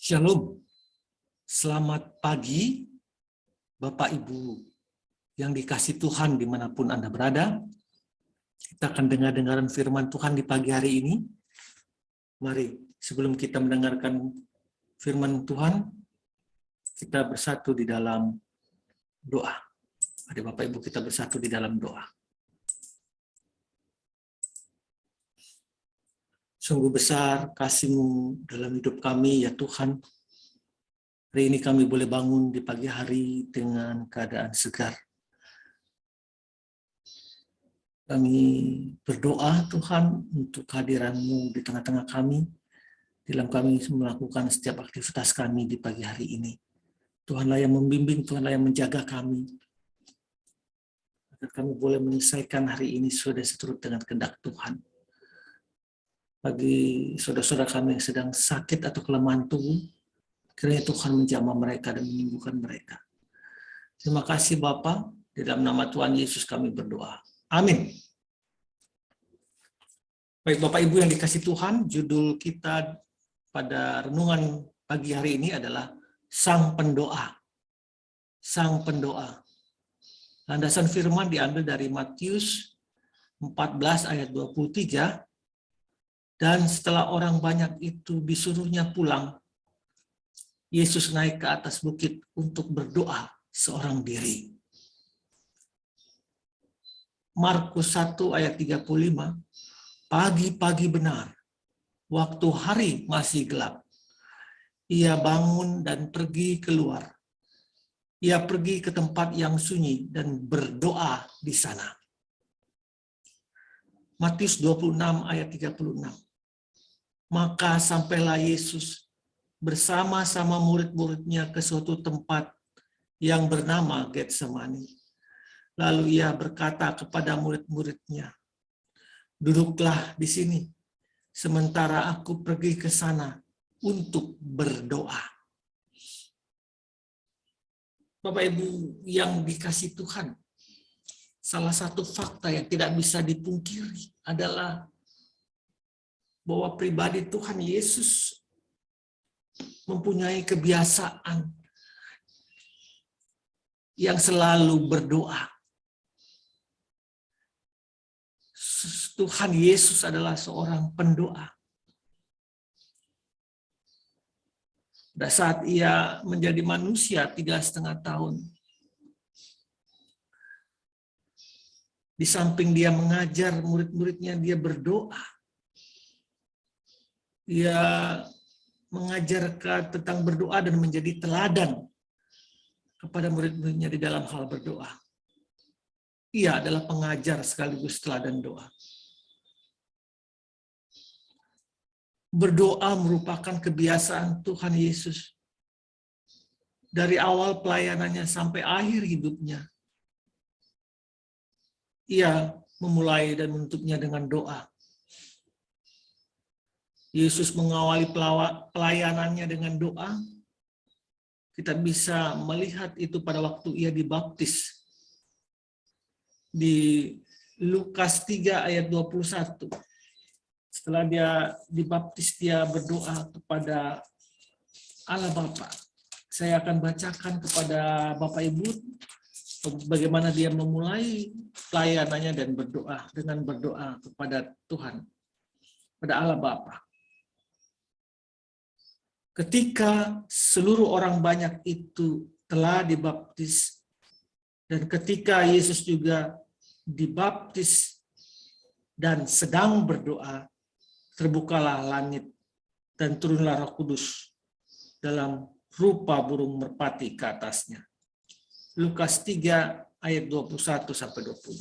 Shalom, selamat pagi Bapak Ibu yang dikasihi Tuhan dimanapun Anda berada. Kita akan dengar-dengaran firman Tuhan di pagi hari ini. Mari sebelum kita mendengarkan firman Tuhan, kita bersatu di dalam doa. Mari Bapak Ibu kita bersatu di dalam doa. Sungguh besar kasih-Mu dalam hidup kami ya Tuhan. Hari ini kami boleh bangun di pagi hari dengan keadaan segar. Kami berdoa Tuhan untuk kehadiran-Mu di tengah-tengah kami, dalam kami melakukan setiap aktivitas kami di pagi hari ini. Tuhanlah yang membimbing, Tuhanlah yang menjaga kami, agar kami boleh menyelesaikan hari ini sudah seturut dengan kehendak Tuhan. Bagi saudara-saudara kami yang sedang sakit atau kelemahan tubuh, kiranya Tuhan menjamah mereka dan menyembuhkan mereka. Terima kasih Bapa, di dalam nama Tuhan Yesus kami berdoa. Amin. Baik Bapak Ibu yang dikasihi Tuhan, judul kita pada renungan pagi hari ini adalah Sang Pendoa. Sang Pendoa. Landasan firman diambil dari Matius 14 ayat 23. Dan setelah orang banyak itu disuruhnya pulang, Yesus naik ke atas bukit untuk berdoa seorang diri. Markus 1 ayat 35, pagi-pagi benar, waktu hari masih gelap, ia bangun dan pergi keluar. Ia pergi ke tempat yang sunyi dan berdoa di sana. Matius 26 ayat 36. Maka sampailah Yesus bersama-sama murid-muridnya ke suatu tempat yang bernama Getsemani. Lalu ia berkata kepada murid-muridnya, duduklah di sini, sementara aku pergi ke sana untuk berdoa. Bapak Ibu yang dikasihi Tuhan, salah satu fakta yang tidak bisa dipungkiri adalah bahwa pribadi Tuhan Yesus mempunyai kebiasaan yang selalu berdoa. Tuhan Yesus adalah seorang pendoa. Pada saat ia menjadi manusia 3,5 tahun, di samping dia mengajar murid-muridnya, dia berdoa. Dia mengajarkan tentang berdoa dan menjadi teladan kepada murid-muridnya di dalam hal berdoa. Ia adalah pengajar sekaligus teladan doa. Berdoa merupakan kebiasaan Tuhan Yesus. Dari awal pelayanannya sampai akhir hidupnya, ia memulai dan menutupnya dengan doa. Yesus mengawali pelayanannya dengan doa. Kita bisa melihat itu pada waktu ia dibaptis. Di Lukas 3 ayat 21. Setelah dia dibaptis, dia berdoa kepada Allah Bapa. Saya akan bacakan kepada Bapak Ibu bagaimana dia memulai pelayanannya dan berdoa dengan berdoa kepada Tuhan, pada Allah Bapa. Ketika seluruh orang banyak itu telah dibaptis, dan ketika Yesus juga dibaptis dan sedang berdoa, terbukalah langit dan turunlah Roh Kudus dalam rupa burung merpati ke atasnya. Lukas 3 ayat 21 sampai 22.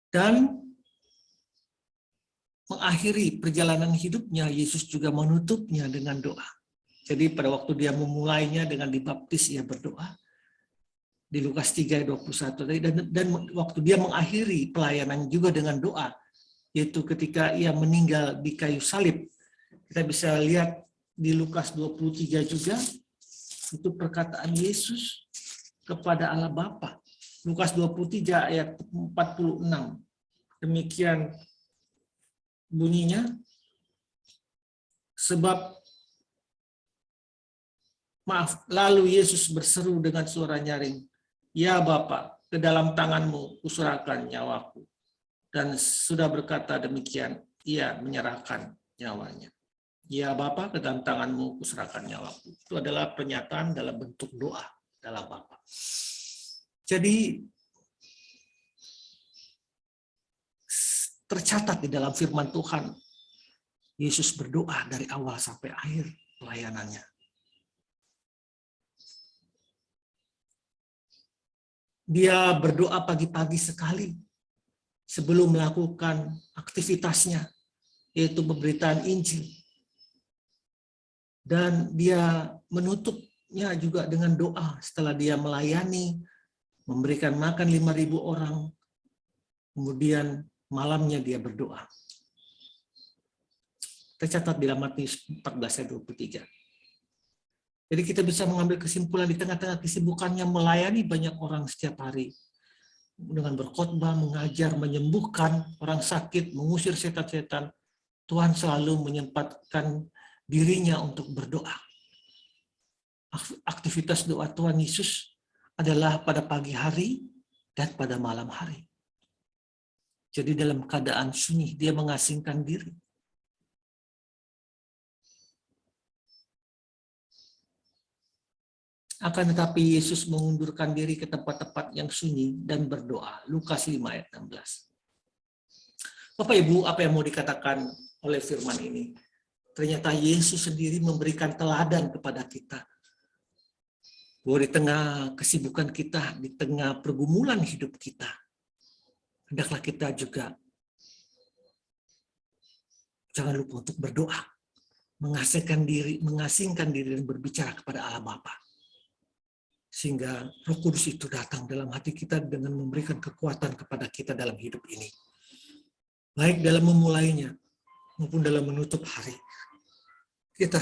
Dan mengakhiri perjalanan hidupnya, Yesus juga menutupnya dengan doa. Jadi pada waktu dia memulainya dengan dibaptis, ia berdoa. Di Lukas 3 ayat 21. Dan waktu dia mengakhiri pelayanan juga dengan doa, yaitu ketika ia meninggal di kayu salib. Kita bisa lihat di Lukas 23 juga, itu perkataan Yesus kepada Allah Bapa. Lukas 23 ayat 46. Demikian bunyinya, Sebab lalu Yesus berseru dengan suara nyaring, "Ya Bapa, ke dalam tanganmu kuserahkan nyawaku." Dan sudah berkata demikian, ia menyerahkan nyawanya. "Ya Bapa, ke dalam tanganmu kuserahkan nyawaku." Itu adalah pernyataan dalam bentuk doa dalam Bapa. Jadi tercatat di dalam firman Tuhan, Yesus berdoa dari awal sampai akhir pelayanannya. Dia berdoa pagi-pagi sekali sebelum melakukan aktivitasnya, yaitu pemberitaan Injil. Dan dia menutupnya juga dengan doa setelah dia melayani, memberikan makan 5.000 orang, kemudian malamnya dia berdoa. Tercatat di dalam Matius 14 ayat 23. Jadi kita bisa mengambil kesimpulan di tengah-tengah kesibukannya melayani banyak orang setiap hari. Dengan berkhotbah, mengajar, menyembuhkan orang sakit, mengusir setan-setan, Tuhan selalu menyempatkan dirinya untuk berdoa. Aktivitas doa Tuhan Yesus adalah pada pagi hari dan pada malam hari. Jadi dalam keadaan sunyi, dia mengasingkan diri. Akan tetapi Yesus mengundurkan diri ke tempat-tempat yang sunyi dan berdoa. Lukas 5 ayat 16. Bapak Ibu, apa yang mau dikatakan oleh firman ini? Ternyata Yesus sendiri memberikan teladan kepada kita. Bahwa di tengah kesibukan kita, di tengah pergumulan hidup kita, hendaklah kita juga jangan lupa untuk berdoa. Mengasingkan diri dan berbicara kepada Allah Bapa. Sehingga Roh Kudus itu datang dalam hati kita dengan memberikan kekuatan kepada kita dalam hidup ini. Baik dalam memulainya maupun dalam menutup hari. Kita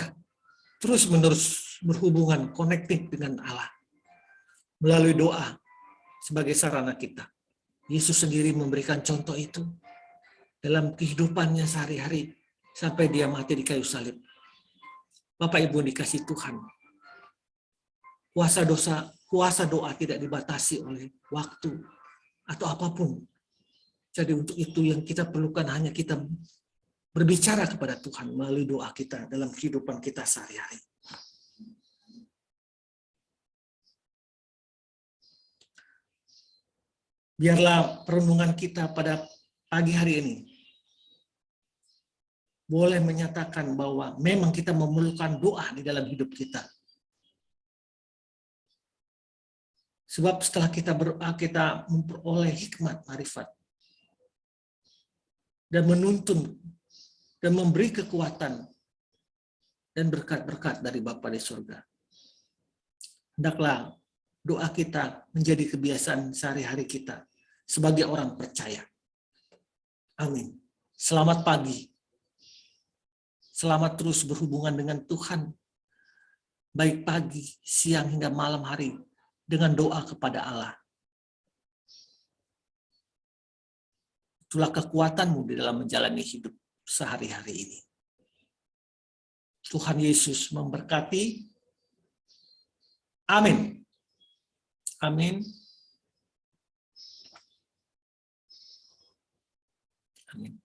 terus-menerus berhubungan, connected dengan Allah. Melalui doa sebagai sarana kita. Yesus sendiri memberikan contoh itu dalam kehidupannya sehari-hari sampai dia mati di kayu salib. Bapak Ibu dikasih Tuhan. Kuasa doa tidak dibatasi oleh waktu atau apapun. Jadi untuk itu yang kita perlukan hanya kita berbicara kepada Tuhan melalui doa kita dalam kehidupan kita sehari-hari. Biarlah perenungan kita pada pagi hari ini boleh menyatakan bahwa memang kita memerlukan doa di dalam hidup kita. Sebab setelah kita berdoa, kita memperoleh hikmat, marifat, dan menuntun, dan memberi kekuatan, dan berkat-berkat dari Bapa di surga. Hendaklah doa kita menjadi kebiasaan sehari-hari kita sebagai orang percaya. Amin. Selamat pagi. Selamat terus berhubungan dengan Tuhan. Baik pagi, siang, hingga malam hari. Dengan doa kepada Allah. Itulah kekuatanmu di dalam menjalani hidup sehari-hari ini. Tuhan Yesus memberkati. Amin. Amin. Amin.